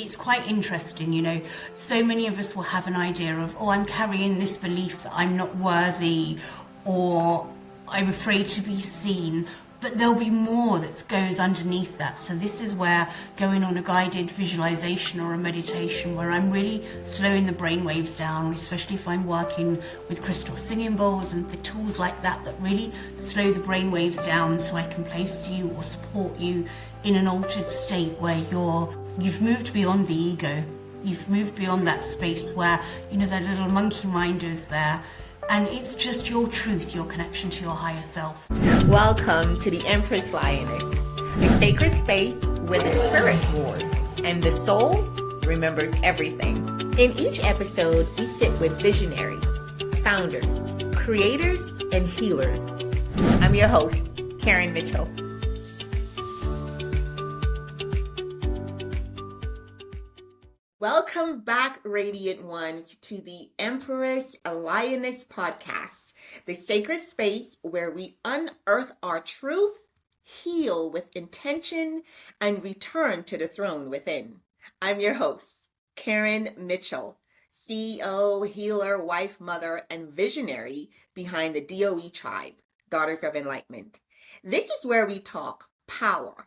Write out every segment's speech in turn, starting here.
it's quite interesting, you know. So many of us will have an idea of, oh, I'm carrying this belief that I'm not worthy, or I'm afraid to be seen. But there'll be more that goes underneath that. So this is where going on a guided visualization or a meditation where I'm really slowing the brain waves down, especially if I'm working with crystal singing bowls and the tools like that that really slow the brain waves down, so I can place you or support you in an altered state where you've moved beyond the ego. You've moved beyond that space where, you know, that little monkey mind is there. And it's just your truth, your connection to your higher self. Welcome to the Empress Lioness, a sacred space where the spirit roars and the soul remembers everything. In each episode, we sit with visionaries, founders, creators, and healers. I'm your host, Karen Mitchell. Welcome back, Radiant Ones, to the Empress Lioness podcast, the sacred space where we unearth our truth, heal with intention, and return to the throne within. I'm your host, Karen Mitchell, CEO, healer, wife, mother, and visionary behind the DOE tribe, Daughters of Enlightenment. This is where we talk power,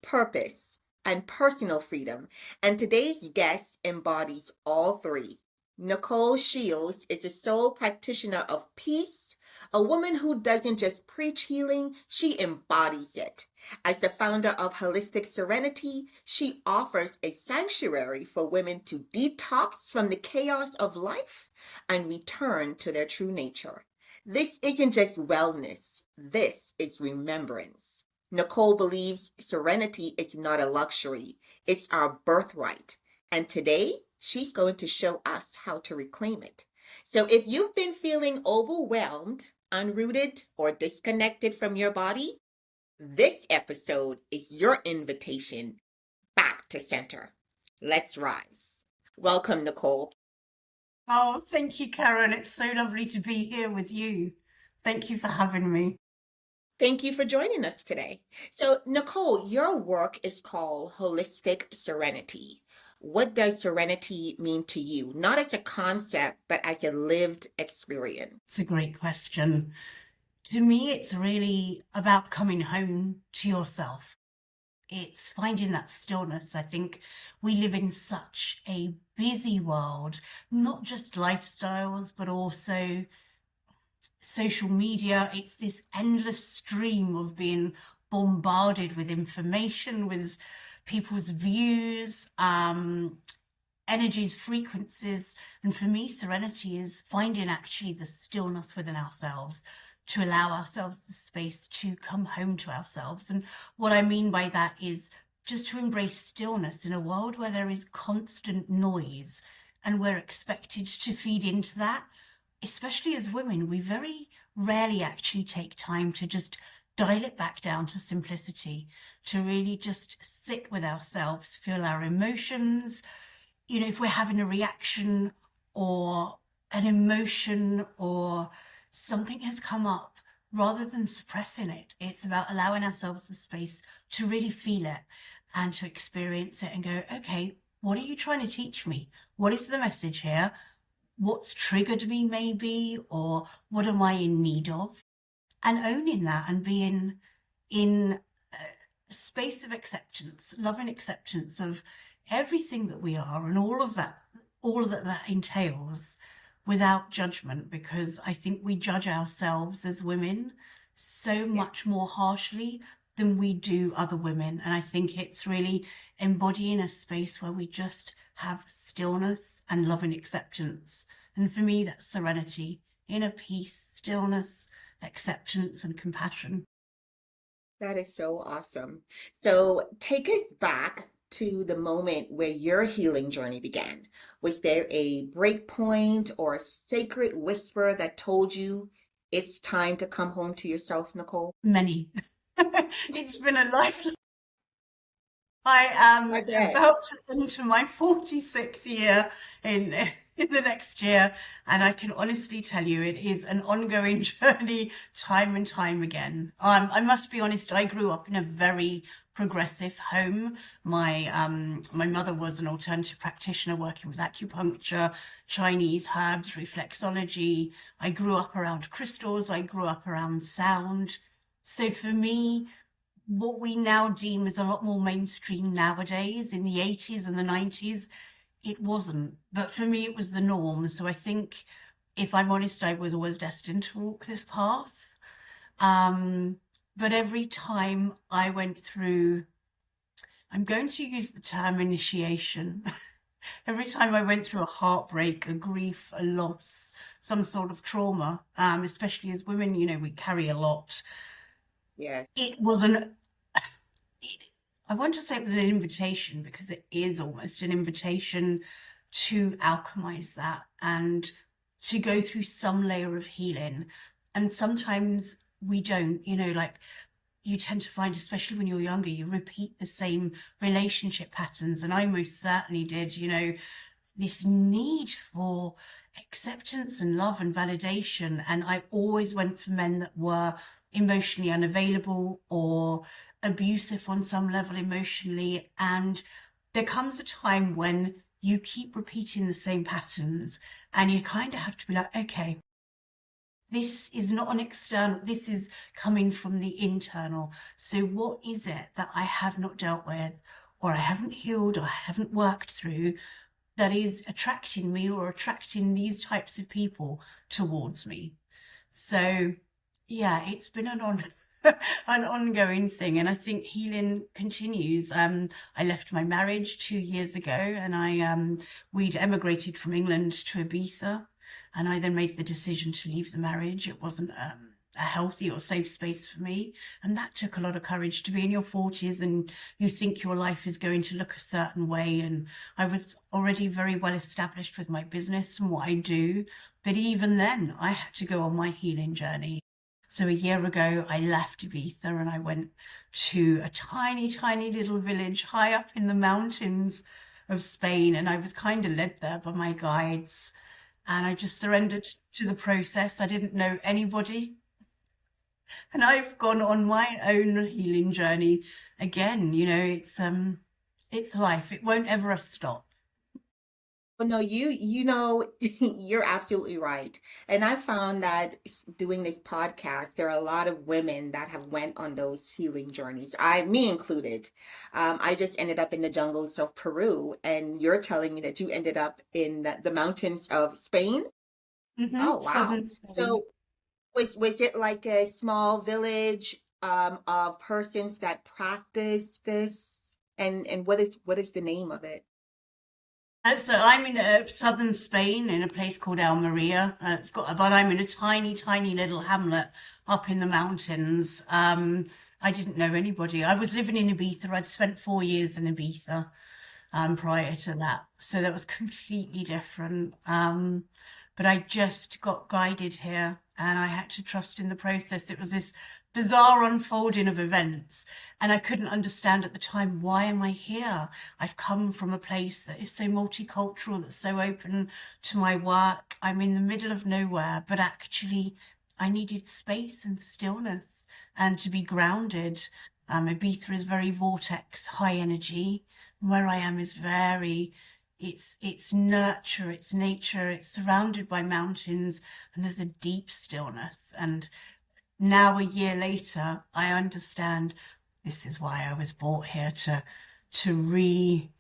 purpose, and personal freedom. And today's guest embodies all three. Nicole Shields is a soul practitioner of peace, a woman who doesn't just preach healing, she embodies it. As the founder of Holistic Serenity, she offers a sanctuary for women to detox from the chaos of life and return to their true nature. This isn't just wellness, this is remembrance. Nicole believes serenity is not a luxury, it's our birthright. And today, she's going to show us how to reclaim it. So if you've been feeling overwhelmed, unrooted, or disconnected from your body, this episode is your invitation back to center. Let's rise. Welcome, Nicole. Oh, thank you, Karen. It's so lovely to be here with you. Thank you for having me. Thank you for joining us today. So, Nicole, your work is called Holistic Serenity. What does serenity mean to you? Not as a concept, but as a lived experience. It's a great question. To me, it's really about coming home to yourself. It's finding that stillness. I think we live in such a busy world, not just lifestyles, but also social media. It's this endless stream of being bombarded with information, with people's views, energies, frequencies. And for me, serenity is finding actually the stillness within ourselves, to allow ourselves the space to come home to ourselves. And what I mean by that is just to embrace stillness in a world where there is constant noise, and we're expected to feed into that. Especially as women, we very rarely actually take time to just dial it back down to simplicity, to really just sit with ourselves, feel our emotions. You know, if we're having a reaction or an emotion or something has come up, rather than suppressing it, it's about allowing ourselves the space to really feel it and to experience it and go, okay, what are you trying to teach me? What is the message here? What's triggered me maybe, or what am I in need of? And owning that and being in a space of acceptance, loving acceptance of everything that we are and all that entails, without judgment, because I think we judge ourselves as women so much more harshly than we do other women. And I think it's really embodying a space where we just have stillness and loving acceptance. And for me, that's serenity, inner peace, stillness, acceptance, and compassion. That is so awesome. So take us back to the moment where your healing journey began. Was there a break point or a sacred whisper that told you it's time to come home to yourself, Nicole? Many. It's been a life. I I am bet. about to enter my 46th year in in the next year, and I can honestly tell you it is an ongoing journey time and time again. I must be honest, I grew up in a very progressive home. My mother was an alternative practitioner working with acupuncture, Chinese herbs, reflexology. I grew up around crystals, I grew up around sound. So for me, what we now deem as a lot more mainstream nowadays, in the 80s and the 90s, it wasn't. But for me, it was the norm. So I think, if I'm honest, I was always destined to walk this path. Um, but every time I went through, I'm going to use the term initiation. Every time I went through a heartbreak, a grief, a loss, some sort of trauma, especially as women, we carry a lot. Yes. It was an it, I want to say it was an invitation, because it is almost an invitation to alchemize that and to go through some layer of healing. And sometimes we don't, like, you tend to find, especially when you're younger, you repeat the same relationship patterns. And I most certainly did, this need for acceptance and love and validation. And I always went for men that were emotionally unavailable or abusive on some level emotionally. And there comes a time when you keep repeating the same patterns, and you kind of have to be like, okay, this is not an external, this is coming from the internal. So what is it that I have not dealt with, or I haven't healed, or I haven't worked through, that is attracting me or attracting these types of people towards me? So yeah, it's been an ongoing thing, and I think healing continues. I left my marriage 2 years ago, and we'd emigrated from England to Ibiza, and I then made the decision to leave the marriage. It wasn't a healthy or safe space for me, and that took a lot of courage, to be in your 40s and you think your life is going to look a certain way. And I was already very well established with my business and what I do, but even then I had to go on my healing journey. So a year ago, I left Ibiza and I went to a tiny, tiny little village high up in the mountains of Spain. And I was kind of led there by my guides. And I just surrendered to the process. I didn't know anybody. And I've gone on my own healing journey again. It's life. It won't ever stop. Well, no, you're absolutely right. And I found that doing this podcast, there are a lot of women that have went on those healing journeys. Me included. I just ended up in the jungles of Peru, and you're telling me that you ended up in the mountains of Spain? Oh, wow. Southern Spain. So was it like a small village of persons that practice this? And what is the name of it? So I'm in southern Spain, in a place called Almeria. But I'm in a tiny, tiny little hamlet up in the mountains. I didn't know anybody. I was living in Ibiza. I'd spent 4 years in Ibiza prior to that, so that was completely different. But I just got guided here, and I had to trust in the process. It was this bizarre unfolding of events, and I couldn't understand at the time, why am I here? I've come from a place that is so multicultural, that's so open to my work. I'm in the middle of nowhere, but actually I needed space and stillness and to be grounded. Ibiza is very vortex, high energy. Where I am is very, it's nurture, it's nature, it's surrounded by mountains, and there's a deep stillness. And now, a year later, I understand this is why I was brought here, to re-emerge,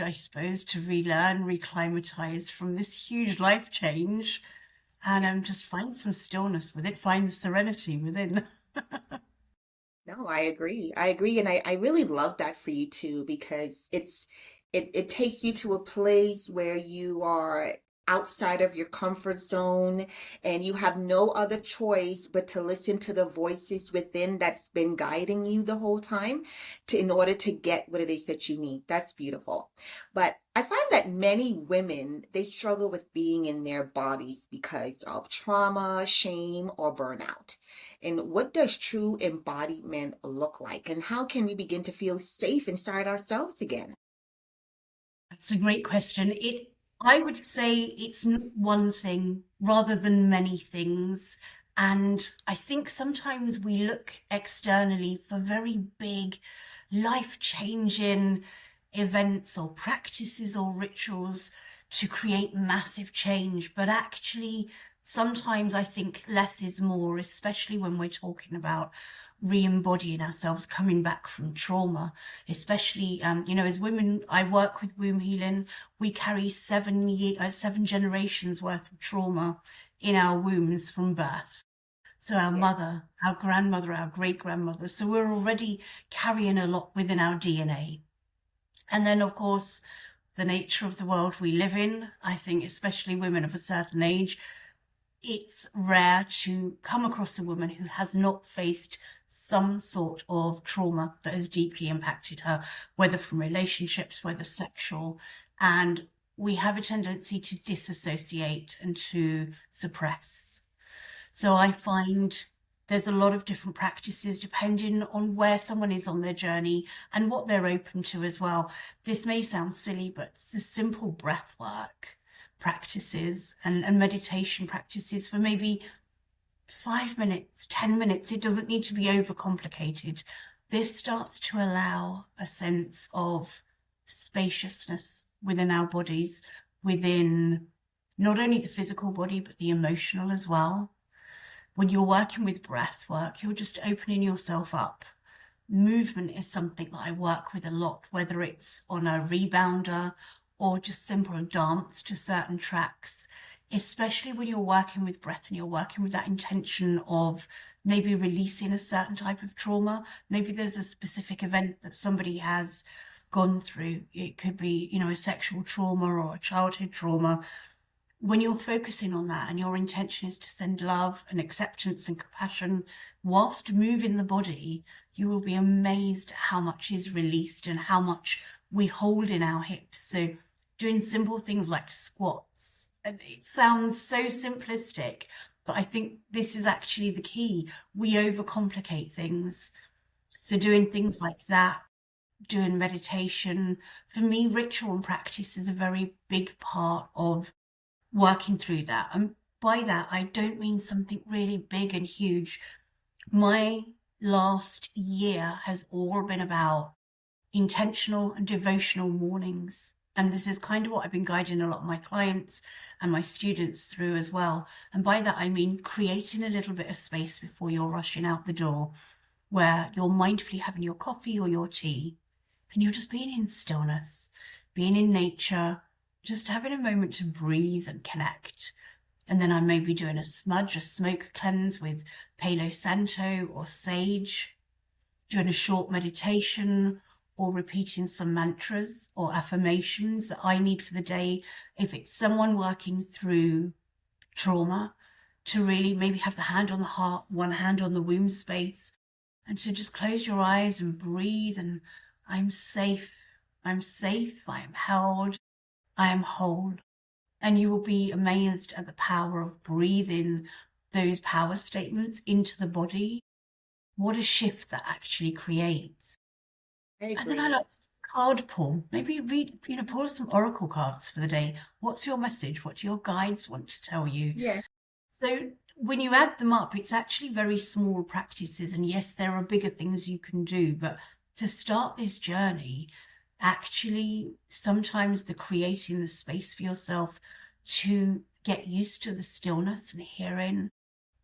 I suppose, to relearn, reclimatize from this huge life change, and just find some stillness with it, find the serenity within. No, I agree. I agree. And I really love that for you too, because it takes you to a place where you are outside of your comfort zone, and you have no other choice but to listen to the voices within that's been guiding you the whole time in order to get what it is that you need. That's beautiful. But I find that many women, they struggle with being in their bodies because of trauma, shame, or burnout. And what does true embodiment look like? And how can we begin to feel safe inside ourselves again? It's a great question. I would say it's not one thing rather than many things. And I think sometimes we look externally for very big, life-changing events or practices or rituals to create massive change. But actually, sometimes I think less is more, especially when we're talking about re-embodying ourselves, coming back from trauma, especially, as women, I work with womb healing. We carry 7 generations worth of trauma in our wombs from birth. So our Yes. mother, our grandmother, our great grandmother. So we're already carrying a lot within our DNA. And then, of course, the nature of the world we live in, I think, especially women of a certain age, it's rare to come across a woman who has not faced some sort of trauma that has deeply impacted her, whether from relationships, whether sexual. And we have a tendency to disassociate and to suppress. So I find there's a lot of different practices depending on where someone is on their journey and what they're open to as well. This may sound silly, but it's a simple breath work practices and meditation practices for maybe 5 minutes, 10 minutes. It doesn't need to be overcomplicated. This starts to allow a sense of spaciousness within our bodies, within not only the physical body, but the emotional as well. When you're working with breath work, you're just opening yourself up. Movement is something that I work with a lot, whether it's on a rebounder or just simple dance to certain tracks, especially when you're working with breath and you're working with that intention of maybe releasing a certain type of trauma. Maybe there's a specific event that somebody has gone through. It could be, a sexual trauma or a childhood trauma. When you're focusing on that and your intention is to send love and acceptance and compassion whilst moving the body, you will be amazed at how much is released and how much we hold in our hips. So doing simple things like squats, and it sounds so simplistic, but I think this is actually the key. We overcomplicate things. So doing things like that, doing meditation, for me, ritual and practice is a very big part of working through that. And by that, I don't mean something really big and huge. My last year has all been about intentional and devotional mornings. And this is kind of what I've been guiding a lot of my clients and my students through as well. And by that, I mean creating a little bit of space before you're rushing out the door, where you're mindfully having your coffee or your tea, and you're just being in stillness, being in nature, just having a moment to breathe and connect. And then I may be doing a smudge, a smoke cleanse with Palo Santo or sage, doing a short meditation or repeating some mantras or affirmations that I need for the day. If it's someone working through trauma, to really maybe have the hand on the heart, one hand on the womb space, and to just close your eyes and breathe. And I'm safe, I am held, I am whole. And you will be amazed at the power of breathing those power statements into the body. What a shift that actually creates. I And then I agree. like card pull. Maybe read, pull some oracle cards for the day. What's your message? What do your guides want to tell you? Yeah. So when you add them up, it's actually very small practices. And yes, there are bigger things you can do, but to start this journey, actually, sometimes the creating the space for yourself to get used to the stillness and hearing,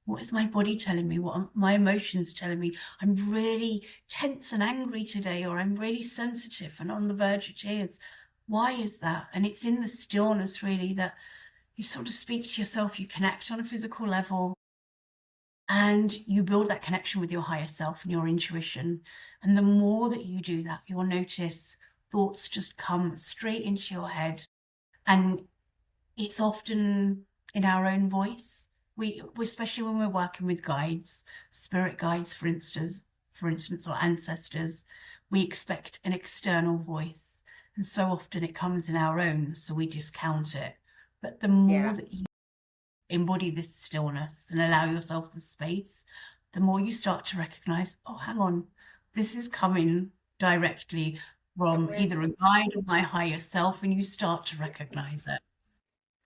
what is my body telling me? What are my emotions telling me? I'm really tense and angry today, or I'm really sensitive and on the verge of tears. Why is that? And it's in the stillness, really, that you sort of speak to yourself, you connect on a physical level, and you build that connection with your higher self and your intuition. And the more that you do that, you'll notice thoughts just come straight into your head. And it's often in our own voice. Especially when we're working with guides, spirit guides, for instance, or ancestors, we expect an external voice. And so often it comes in our own, so we discount it. But the more Yeah. that you embody this stillness and allow yourself the space, the more you start to recognize, oh, hang on, this is coming directly from either a guide or my higher self, and you start to recognize it.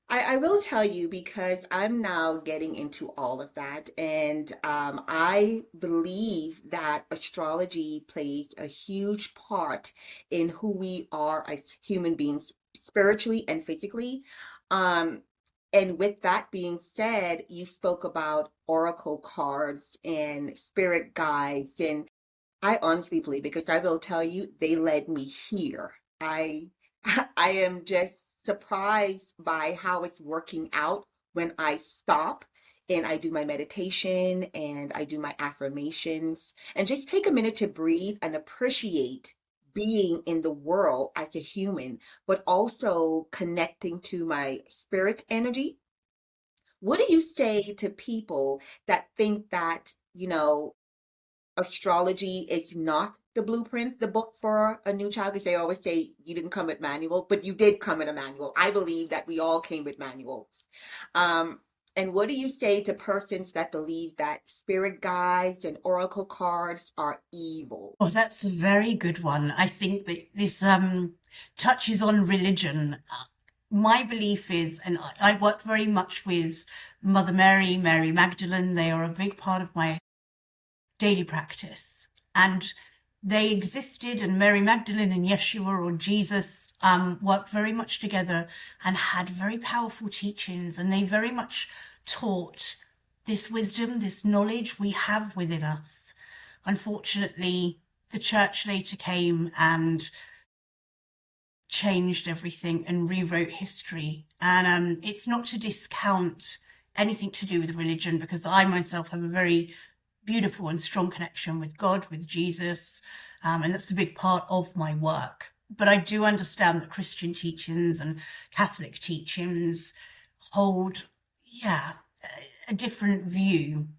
I will tell you because I'm now getting into all of that, and I believe that astrology plays a huge part in who we are as human beings, spiritually and physically. Um, and with that being said, you spoke about oracle cards and spirit guides, and I honestly believe, because I will tell you, they led me here. I I am just surprised by how it's working out when I stop and I do my meditation and I do my affirmations and just take a minute to breathe and appreciate being in the world as a human, but also connecting to my spirit energy. What do you say to people that think that, astrology is not the blueprint, the book for a new child? Because they always say you didn't come with manual, but you did come with a manual. I believe that we all came with manuals. Um, and what do you say to persons that believe that spirit guides and oracle cards are evil? Oh, that's a very good one. I think that this touches on religion. My belief is, and I work very much with Mother Mary, Mary Magdalene. They are a big part of my daily practice. And they existed, and Mary Magdalene and Yeshua or Jesus worked very much together and had very powerful teachings. And they very much taught this wisdom, this knowledge we have within us. Unfortunately, the church later came and changed everything and rewrote history. And it's not to discount anything to do with religion, because I myself have a very beautiful and strong connection with God, with Jesus, and that's a big part of my work. But I do understand that Christian teachings and Catholic teachings hold, yeah, a different view.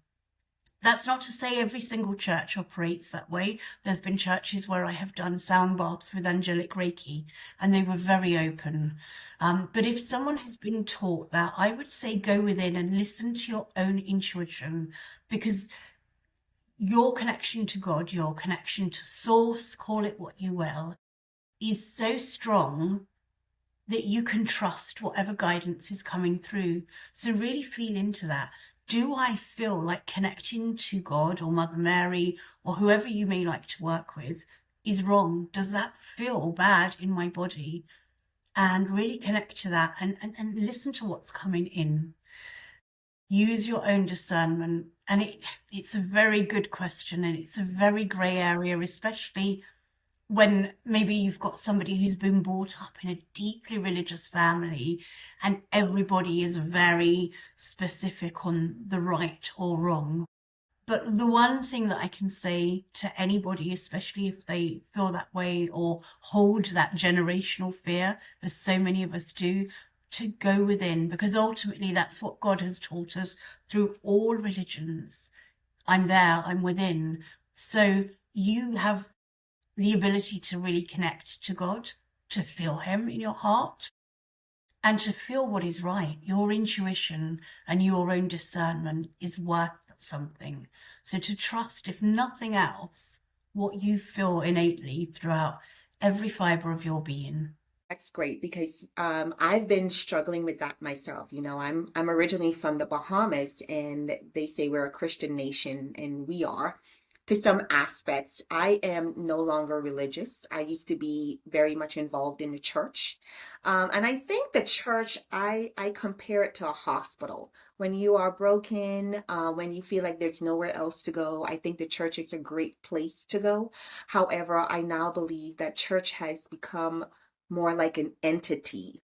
That's not to say every single church operates that way. There's been churches where I have done sound baths with angelic Reiki, and they were very open. But if someone has been taught that, I would say go within and listen to your own intuition, because your connection to God, your connection to source, call it what you will, is so strong that you can trust whatever guidance is coming through. So really feel into that. Do I feel like connecting to God or Mother Mary or whoever you may like to work with is wrong? Does that feel bad in my body? And really connect to that and listen to what's coming in. Use your own discernment. And it's a very good question, and it's a very grey area, especially when maybe you've got somebody who's been brought up in a deeply religious family and everybody is very specific on the right or wrong. But the one thing that I can say to anybody, especially if they feel that way or hold that generational fear, as so many of us do, to go within, because ultimately that's what God has taught us through all religions. I'm there, I'm within. So you have the ability to really connect to God, to feel Him in your heart, and to feel what is right. Your intuition and your own discernment is worth something. So to trust, if nothing else, what you feel innately throughout every fiber of your being. That's great because I've been struggling with that myself. I'm originally from the Bahamas, and they say we're a Christian nation, and we are to some aspects. I am no longer religious. I used to be very much involved in the church, and I think the church, I compare it to a hospital. When you are broken, when you feel like there's nowhere else to go, I think the church is a great place to go. However, I now believe that church has become more like an entity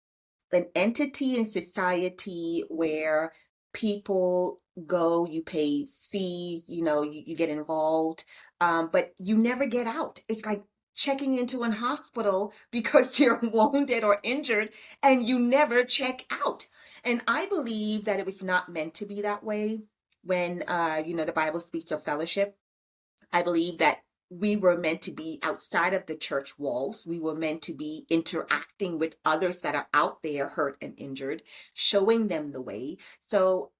in society where people go, you pay fees, you get involved, but you never get out. It's like checking into an hospital because you're wounded or injured and you never check out. And I believe that it was not meant to be that way when, the Bible speaks of fellowship. I believe that we were meant to be outside of the church walls. We were meant to be interacting with others that are out there hurt and injured, showing them the way. So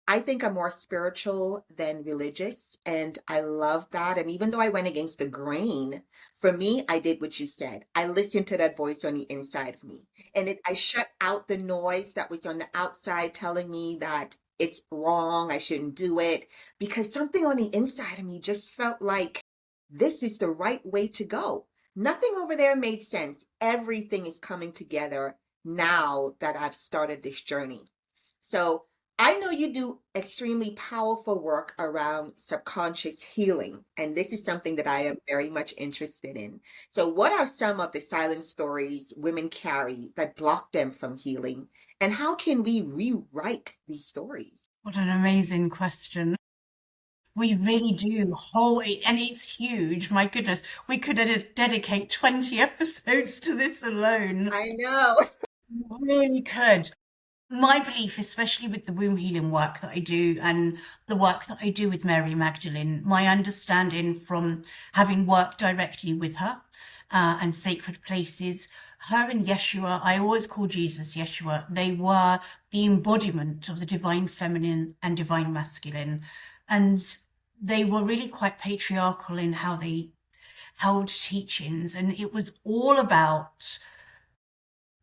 I think I'm more spiritual than religious, and I love that. And even though I went against the grain, for me, I did what you said. I listened to that voice on the inside of me, and I shut out the noise that was on the outside telling me that it's wrong, I shouldn't do it, because something on the inside of me just felt like this is the right way to go. Nothing over there made sense. Everything is coming together now that I've started this journey. So I know you do extremely powerful work around subconscious healing, and this is something that I am very much interested in. So, what are some of the silent stories women carry that block them from healing, and how can we rewrite these stories? What an amazing question. We really do and it's huge. My goodness, we could dedicate 20 episodes to this alone. I know. We really could. My belief, especially with the womb healing work that I do and the work that I do with Mary Magdalene, my understanding from having worked directly with her and sacred places, her and Yeshua, I always call Jesus Yeshua, they were the embodiment of the divine feminine and divine masculine. And they were really quite patriarchal in how they held teachings. And it was all about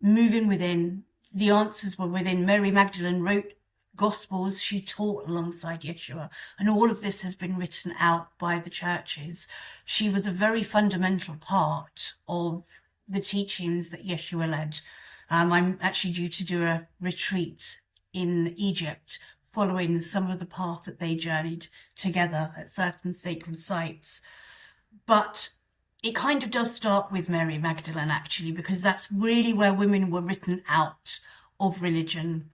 moving within. The answers were within. Mary Magdalene wrote Gospels. She taught alongside Yeshua. And all of this has been written out by the churches. She was a very fundamental part of the teachings that Yeshua led. I'm actually due to do a retreat in Egypt following some of the path that they journeyed together at certain sacred sites. But it kind of does start with Mary Magdalene, actually, because that's really where women were written out of religion.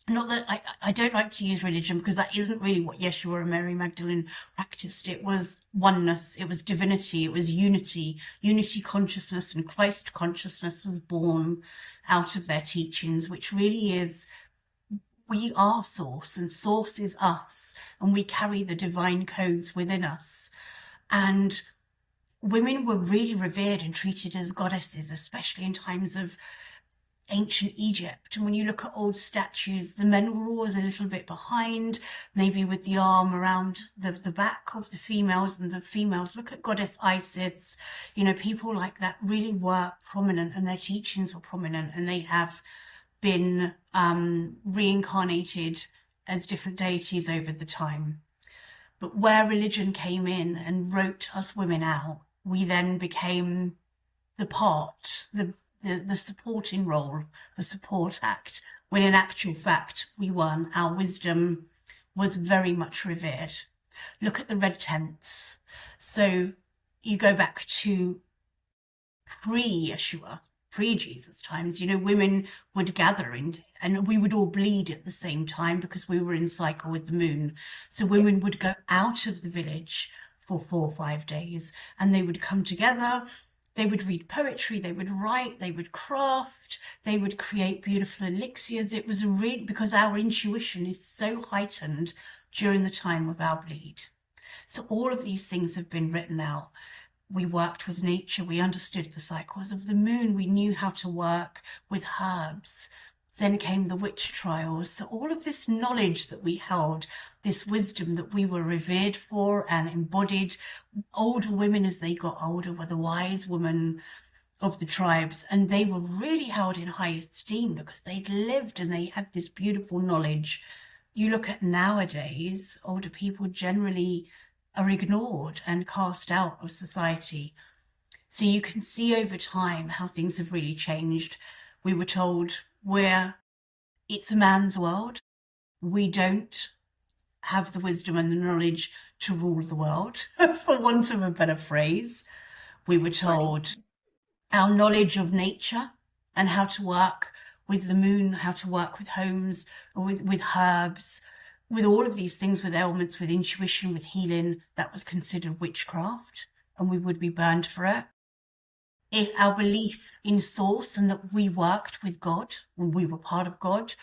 Not that I don't like to use religion, because that isn't really what Yeshua and Mary Magdalene practiced. It was oneness, it was divinity, it was unity. Unity consciousness and Christ consciousness was born out of their teachings, which really is, we are source and source is us, and we carry the divine codes within us. And women were really revered and treated as goddesses, especially in times of ancient Egypt. And when you look at old statues, the men were always a little bit behind, maybe with the arm around the back of the females, and the females, look at Goddess Isis, people like that really were prominent, and their teachings were prominent, and they have been reincarnated as different deities over the time. But where religion came in and wrote us women out, we then became the part, the supporting role, the support act, when in actual fact we weren't. Our wisdom was very much revered. Look at the red tents. So you go back to pre-Yeshua, pre-Jesus times, women would gather and we would all bleed at the same time because we were in cycle with the moon. So women would go out of the village for 4 or 5 days, and they would come together. They would read poetry, they would write, they would craft, they would create beautiful elixirs. It was because our intuition is so heightened during the time of our bleed. So all of these things have been written out. We worked with nature, we understood the cycles of the moon, we knew how to work with herbs. Then came the witch trials. So all of this knowledge that we held, this wisdom that we were revered for and embodied, older women as they got older were the wise women of the tribes, and they were really held in high esteem because they'd lived and they had this beautiful knowledge. You look at nowadays, older people generally are ignored and cast out of society. So you can see over time how things have really changed. We were told it's a man's world. We don't have the wisdom and the knowledge to rule the world, for want of a better phrase. We were told our knowledge of nature and how to work with the moon, how to work with homes, or with herbs, with all of these things, with elements, with intuition, with healing, that was considered witchcraft, and we would be burned for it. Our belief in source and that we worked with God, when we were part of God,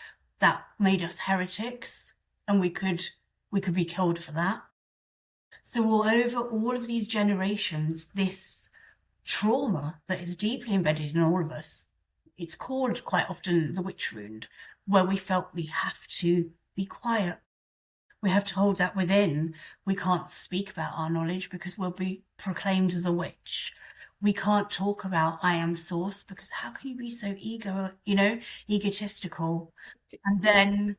that made us heretics, and we could be killed for that. So over all of these generations, this trauma that is deeply embedded in all of us, it's called quite often the witch wound, where we felt we have to be quiet. We have to hold that within. We can't speak about our knowledge because we'll be proclaimed as a witch. We can't talk about I am source because how can you be so egotistical? And then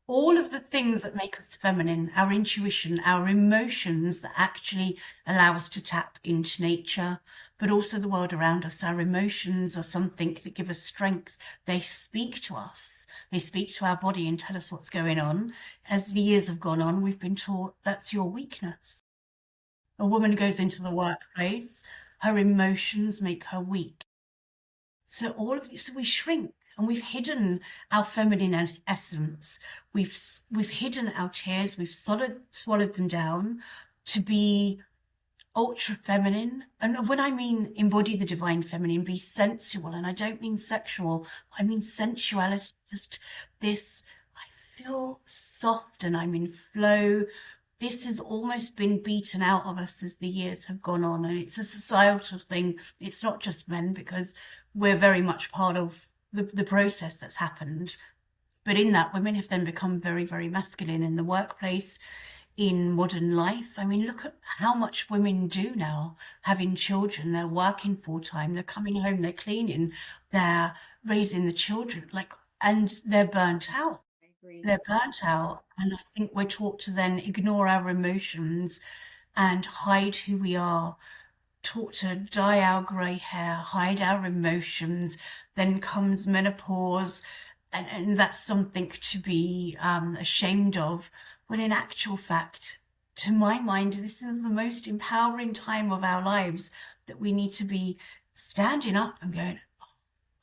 all of the things that make us feminine, our intuition, our emotions that actually allow us to tap into nature, but also the world around us. Our emotions are something that give us strength. They speak to us. They speak to our body and tell us what's going on. As the years have gone on, we've been taught that's your weakness. A woman goes into the workplace, her emotions make her weak. So all of this, so we shrink, and we've hidden our feminine essence. We've hidden our tears. We've swallowed them down to be ultra feminine. And when I mean embody the divine feminine, be sensual, and I don't mean sexual, I mean sensuality, just this, I feel soft and I'm in flow. This has almost been beaten out of us as the years have gone on, and it's a societal thing. It's not just men, because we're very much part of the process that's happened. But in that, women have then become very, very masculine in the workplace, in modern life. I mean, look at how much women do now, having children. They're working full time, they're coming home, they're cleaning, they're raising the children, and they're burnt out. I agree. They're burnt out. And I think we're taught to then ignore our emotions and hide who we are, taught to dye our grey hair, hide our emotions. Then comes menopause, and that's something to be ashamed of, when in actual fact, to my mind, this is the most empowering time of our lives, that we need to be standing up and going,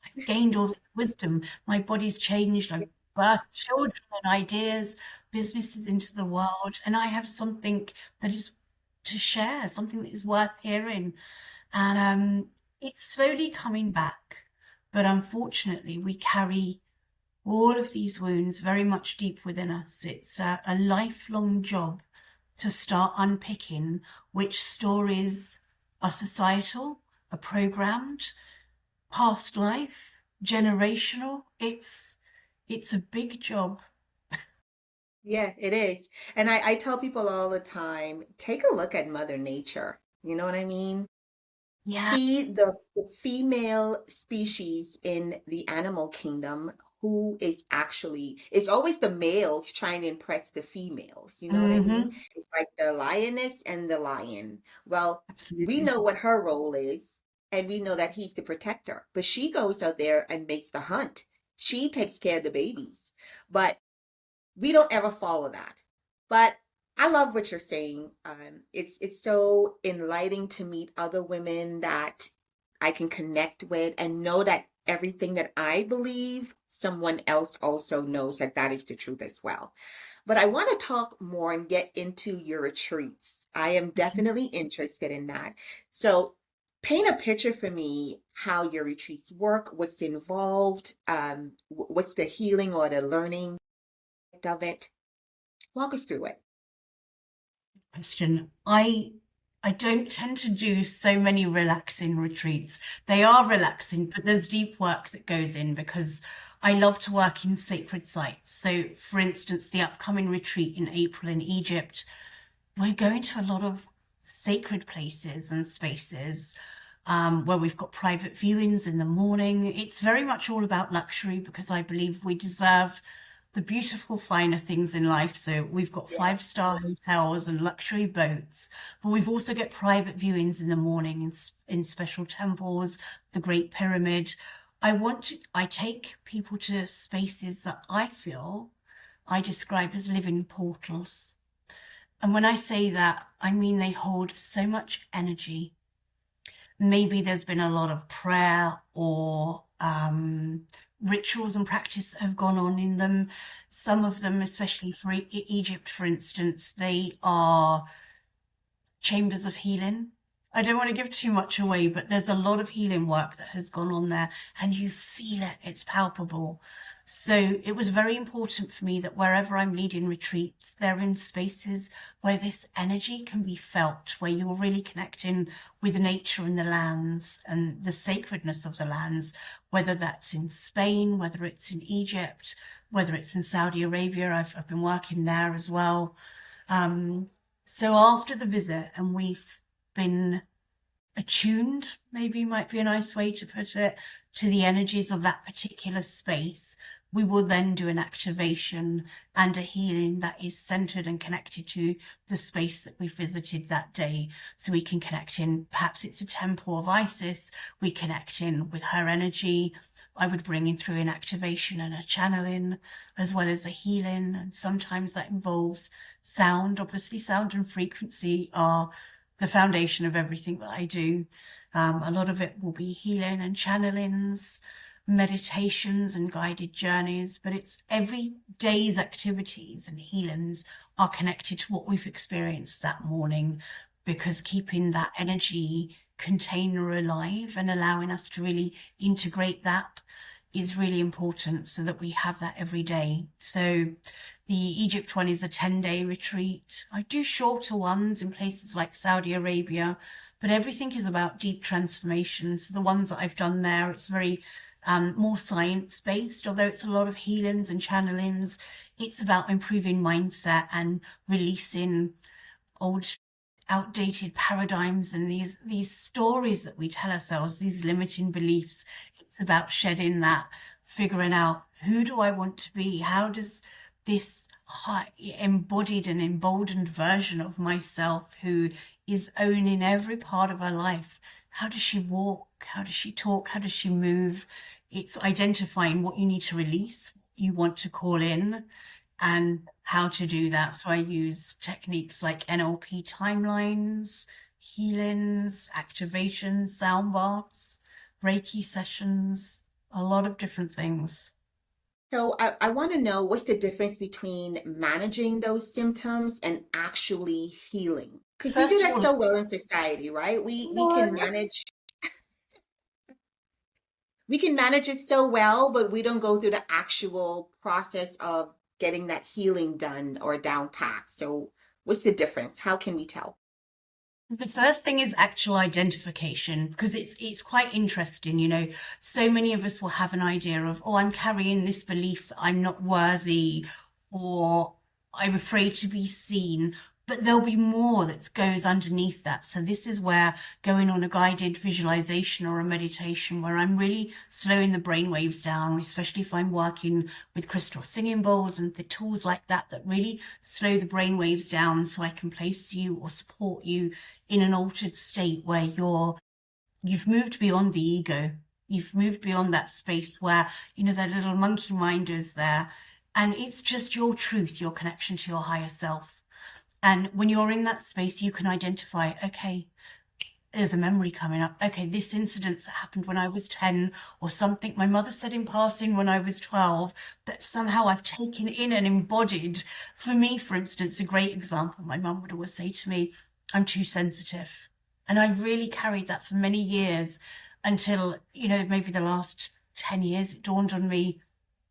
I've gained all this wisdom, my body's changed, I've birthed children and ideas, businesses into the world, and I have something that is to share, something that is worth hearing. And it's slowly coming back, but unfortunately we carry all of these wounds very much deep within us. It's a lifelong job to start unpicking which stories are societal, are programmed, past life, generational. It's a big job. Yeah, it is. And I tell people all the time, take a look at Mother Nature. You know what I mean? Yeah. See the female species in the animal kingdom who is actually, it's always the males trying to impress the females. You know what I mean? Mm-hmm. It's like the lioness and the lion. Well, we Absolutely. know what her role is, and we know that he's the protector, but she goes out there and makes the hunt. She takes care of the babies. But we don't ever follow that. But I love what you're saying. It's so enlightening to meet other women that I can connect with and know that everything that I believe, someone else also knows that that is the truth as well. But I want to talk more and get into your retreats. I am Okay. definitely interested in that. So paint a picture for me how your retreats work, what's involved, what's the healing or the learning of it. Walk us through it. Question. I don't tend to do so many relaxing retreats. They are relaxing, but there's deep work that goes in, because I love to work in sacred sites. So, for instance, the upcoming retreat in April in Egypt, we're going to a lot of sacred places and spaces, where we've got private viewings in the morning. It's very much all about luxury, because I believe we deserve the beautiful, finer things in life. So we've got Yes. five-star hotels and luxury boats, but we've also got private viewings in the morning in special temples, the Great Pyramid. I take people to spaces that I feel I describe as living portals. And when I say that, I mean they hold so much energy. Maybe there's been a lot of prayer or rituals and practice that have gone on in them. Some of them, especially for Egypt, for instance, they are chambers of healing. I don't want to give too much away, but there's a lot of healing work that has gone on there, and you feel it, it's palpable. So it was very important for me that wherever I'm leading retreats, they're in spaces where this energy can be felt, where you're really connecting with nature and the lands and the sacredness of the lands, whether that's in Spain, whether it's in Egypt, whether it's in Saudi Arabia. I've been working there as well. So after the visit, and we've been attuned, maybe might be a nice way to put it, to the energies of that particular space, we will then do an activation and a healing that is centered and connected to the space that we visited that day. So we can connect in, perhaps it's a temple of Isis, we connect in with her energy. I would bring in through an activation and a channeling, as well as a healing. And sometimes that involves sound. Obviously, sound and frequency are the foundation of everything that I do. A lot of it will be healing and channelings, meditations and guided journeys, but it's every day's activities and healings are connected to what we've experienced that morning, because keeping that energy container alive and allowing us to really integrate that is really important, so that we have that every day. So the Egypt one is a 10-day retreat. I do shorter ones in places like Saudi Arabia, but everything is about deep transformation. So the ones that I've done there, it's very more science-based, although it's a lot of healings and channelings. It's about improving mindset and releasing old outdated paradigms and these stories that we tell ourselves, these limiting beliefs. It's about shedding that, figuring out, who do I want to be? How does this high, embodied and emboldened version of myself, who is owning every part of her life, how does she walk? How does she talk? How does she move? It's identifying what you need to release, what you want to call in, and how to do that. So I use techniques like NLP timelines, healings, activations, sound baths, Reiki sessions, a lot of different things. So I want to know, what's the difference between managing those symptoms and actually healing? Because we do First of that all, so well in society, right? We can manage it so well, but we don't go through the actual process of getting that healing done or down pat. So what's the difference? How can we tell? the first thing is actual identification, because it's quite interesting, you know. So many of us will have an idea of, oh, I'm carrying this belief that I'm not worthy, or I'm afraid to be seen. But there'll be more that goes underneath that. So this is where going on a guided visualization or a meditation, where I'm really slowing the brain waves down, especially if I'm working with crystal singing bowls and the tools like that, that really slow the brain waves down, so I can place you or support you in an altered state where you've moved beyond the ego. You've moved beyond that space where, you know, that little monkey mind is there. And it's just your truth, your connection to your higher self. And when you're in that space, you can identify, okay, there's a memory coming up. Okay, this incident that happened when I was 10, or something my mother said in passing when I was 12, that somehow I've taken in and embodied. For me, for instance, a great example, my mum would always say to me, I'm too sensitive. And I really carried that for many years, until, you know, maybe the last 10 years, it dawned on me,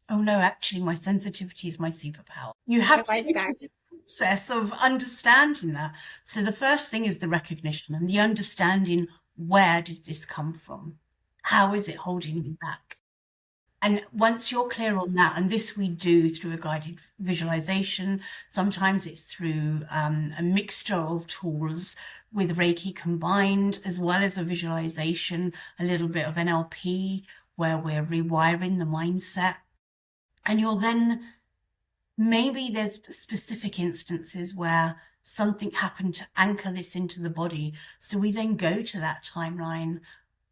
oh no, actually my sensitivity is my superpower. You I have to like go that. through this process of understanding that. So the first thing is the recognition and the understanding, where did this come from? How is it holding me back? And once you're clear on that, and this we do through a guided visualization, sometimes it's through a mixture of tools with Reiki combined, as well as a visualization, a little bit of NLP, where we're rewiring the mindset. And you'll then, maybe there's specific instances where something happened to anchor this into the body. So we then go to that timeline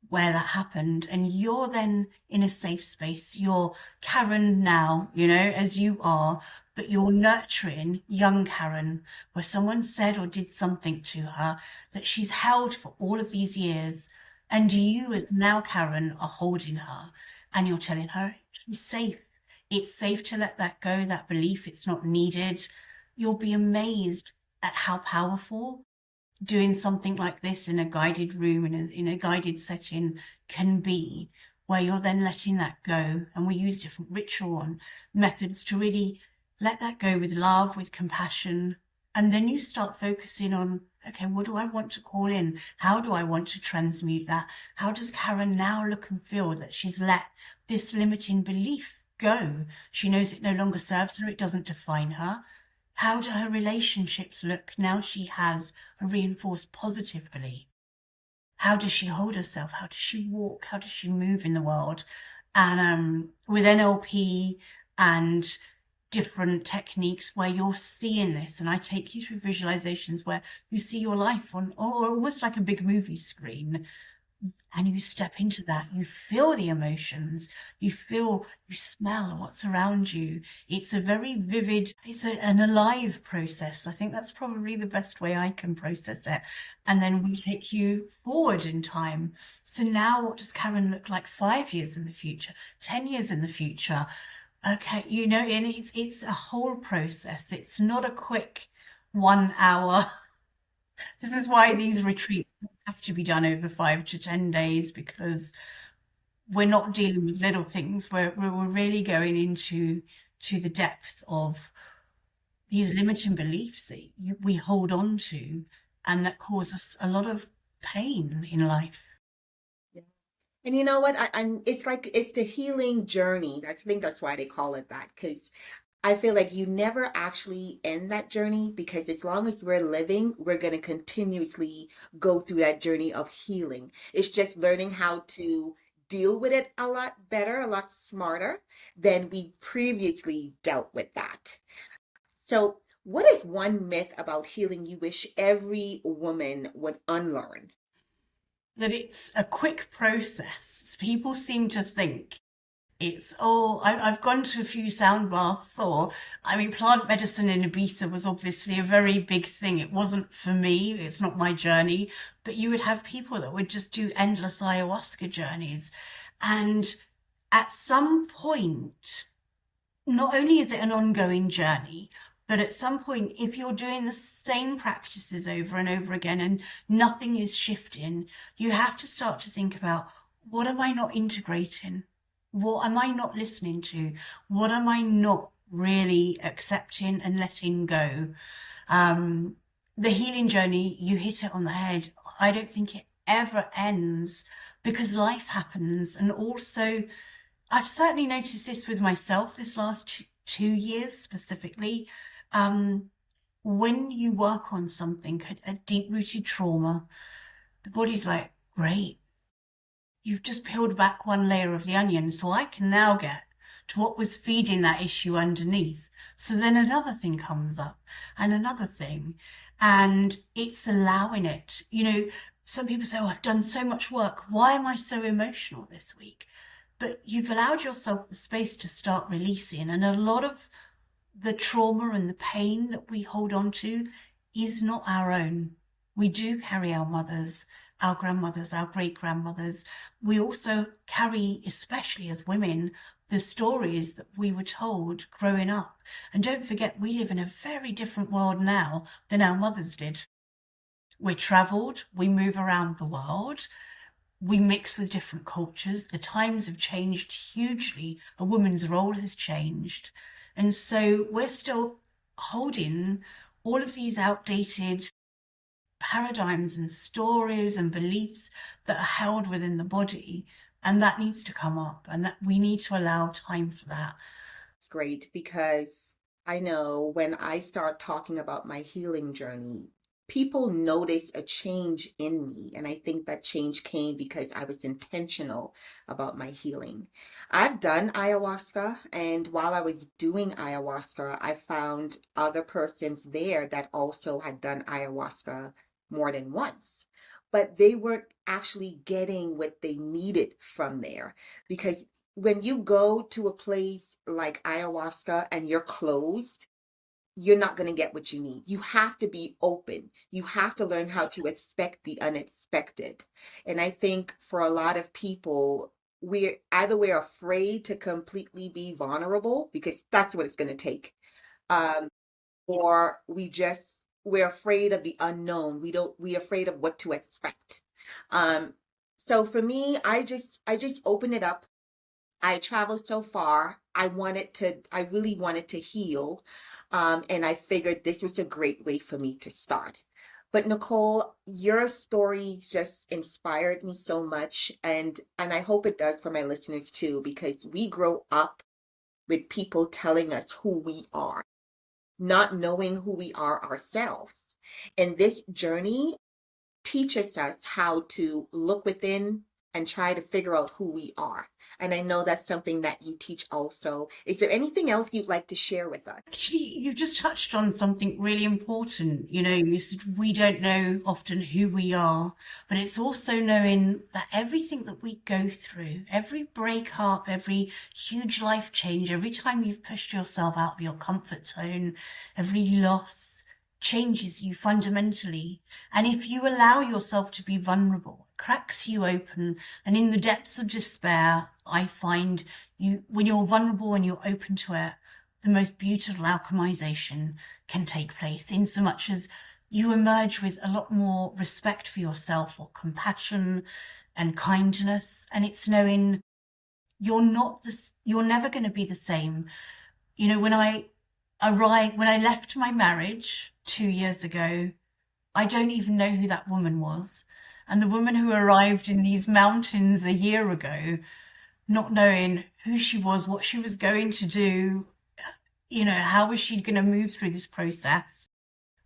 where that happened, and you're then in a safe space. You're Karen now, you know, as you are, but you're nurturing young Karen, where someone said or did something to her that she's held for all of these years. And you, as now Karen, are holding her, and you're telling her she's safe. It's safe to let that go, that belief, it's not needed. You'll be amazed at how powerful doing something like this in a guided room, in a guided setting, can be, where you're then letting that go. And we use different ritual and methods to really let that go with love, with compassion. And then you start focusing on, okay, what do I want to call in? How do I want to transmute that? How does Karen now look and feel that she's let this limiting belief go? She knows it no longer serves her, it doesn't define her. How do her relationships look now she has a reinforced positive belief? How does she hold herself? How does she walk? How does she move in the world? And with NLP and different techniques where you're seeing this, and I take you through visualizations where you see your life on almost like a big movie screen, and you step into that, you feel the emotions, you smell what's around you. It's a very vivid, an alive process. I think that's probably the best way I can process it. And then we take you forward in time. So now what does Karen look like 5 years in the future, 10 years in the future? Okay, and it's a whole process. It's not a quick 1 hour. This is why these retreats have to be done over 5 to 10 days, because we're not dealing with little things. We're really going into the depth of these limiting beliefs that we hold on to, and that cause us a lot of pain in life. Yeah. And you know what? it's like it's the healing journey. I think that's why they call it that, because I feel like you never actually end that journey, because as long as we're living, we're going to continuously go through that journey of healing. It's just learning how to deal with it a lot better, a lot smarter than we previously dealt with that. So, what is one myth about healing you wish every woman would unlearn? That it's a quick process. People seem to think I've gone to a few sound baths, or, I mean, plant medicine in Ibiza was obviously a very big thing. It wasn't for me, it's not my journey, but you would have people that would just do endless ayahuasca journeys. And at some point, not only is it an ongoing journey, but at some point, if you're doing the same practices over and over again and nothing is shifting, you have to start to think about, what am I not integrating? What am I not listening to? What am I not really accepting and letting go? Um, the healing journey, you hit it on the head. I don't think it ever ends, because life happens. And also, I've certainly noticed this with myself this last 2 years specifically. Um, when you work on something, a deep-rooted trauma, the body's like, great, you've just peeled back one layer of the onion, so I can now get to what was feeding that issue underneath. So then another thing comes up, and another thing, and it's allowing it. Some people say, oh, I've done so much work. Why am I so emotional this week? But you've allowed yourself the space to start releasing. And a lot of the trauma and the pain that we hold on to is not our own. We do carry our mothers, our grandmothers, our great grandmothers. We also carry, especially as women, the stories that we were told growing up. And don't forget, we live in a very different world now than our mothers did. We're traveled, we move around the world, we mix with different cultures. The times have changed hugely. A woman's role has changed. And so we're still holding all of these outdated paradigms and stories and beliefs that are held within the body. And that needs to come up, and that we need to allow time for that. It's great, because I know when I start talking about my healing journey, people notice a change in me. And I think that change came because I was intentional about my healing. I've done ayahuasca, and while I was doing ayahuasca, I found other persons there that also had done ayahuasca more than once. But they weren't actually getting what they needed from there, because when you go to a place like ayahuasca and you're closed, you're not going to get what you need. You have to be open. You have to learn how to expect the unexpected. And I think for a lot of people, we're afraid to completely be vulnerable, because that's what it's going to take. Um, or we just we're afraid of the unknown. We're afraid of what to expect. Um, so for me, I just open it up. I traveled so far. I really wanted to heal. And I figured this was a great way for me to start. But Nicole, your story just inspired me so much. And I hope it does for my listeners too, because we grow up with people telling us who we are, not knowing who we are ourselves. And this journey teaches us how to look within and try to figure out who we are. And I know that's something that you teach also. Is there anything else you'd like to share with us? Actually, you just touched on something really important. You said we don't know often who we are, but it's also knowing that everything that we go through, every breakup, every huge life change, every time you've pushed yourself out of your comfort zone, every loss changes you fundamentally. And if you allow yourself to be vulnerable, it cracks you open. And in the depths of despair, I find when you're vulnerable and you're open to it, the most beautiful alchemization can take place, in so much as you emerge with a lot more respect for yourself, or compassion and kindness. And it's knowing you're never going to be the same. When I left my marriage 2 years ago, I don't even know who that woman was. And the woman who arrived in these mountains a year ago, not knowing who she was, what she was going to do, how was she going to move through this process?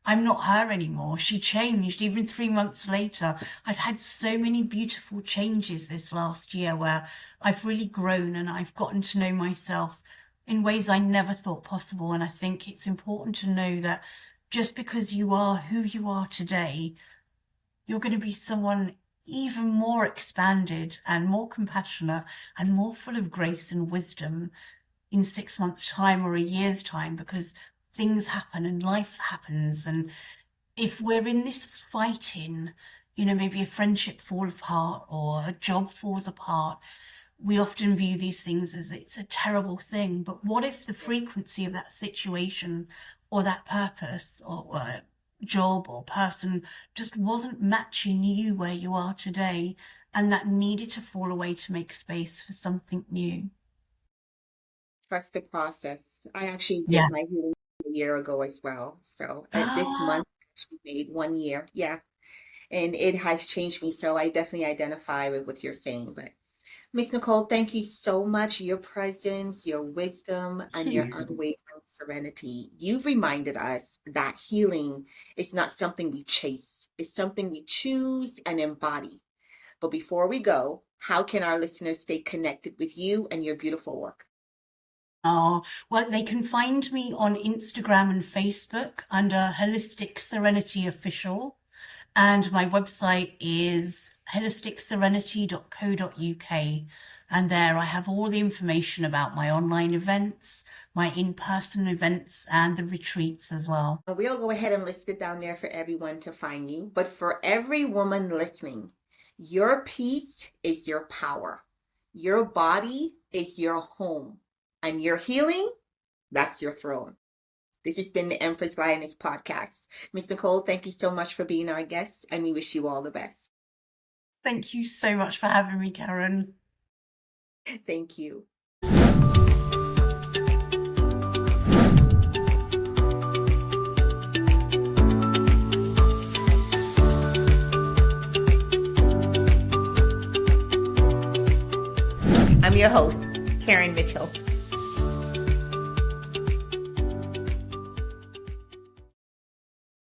I'm not her anymore. She changed even 3 months later. I've had so many beautiful changes this last year where I've really grown and I've gotten to know myself in ways I never thought possible. And I think it's important to know that just because you are who you are today, you're going to be someone even more expanded and more compassionate and more full of grace and wisdom in 6 months' time or a year's time, because things happen and life happens. And if we're in this fighting, maybe a friendship fall apart or a job falls apart, we often view these things as it's a terrible thing. But what if the frequency of that situation or that purpose or job or person just wasn't matching you where you are today, and that needed to fall away to make space for something new? Trust the process. I actually did Yeah. my healing a year ago as well. So this Ah, month I actually made 1 year. Yeah. And it has changed me. So I definitely identify with what you're saying. But Miss Nicole, thank you so much. Your presence, your wisdom, and your phew. unwavering serenity. You've reminded us that healing is not something we chase, it's something we choose and embody. But before we go, how can our listeners stay connected with you and your beautiful work? Oh, well, they can find me on Instagram and Facebook under Holistic Serenity Official. And my website is holisticserenity.co.uk. And there I have all the information about my online events, my in-person events, and the retreats as well. We'll go ahead and list it down there for everyone to find you. But for every woman listening, your peace is your power. Your body is your home. And your healing, that's your throne. This has been the Empress Lioness podcast. Miss Nicole, thank you so much for being our guest, and we wish you all the best. Thank you so much for having me, Karen. Thank you. I'm your host, Karen Mitchell.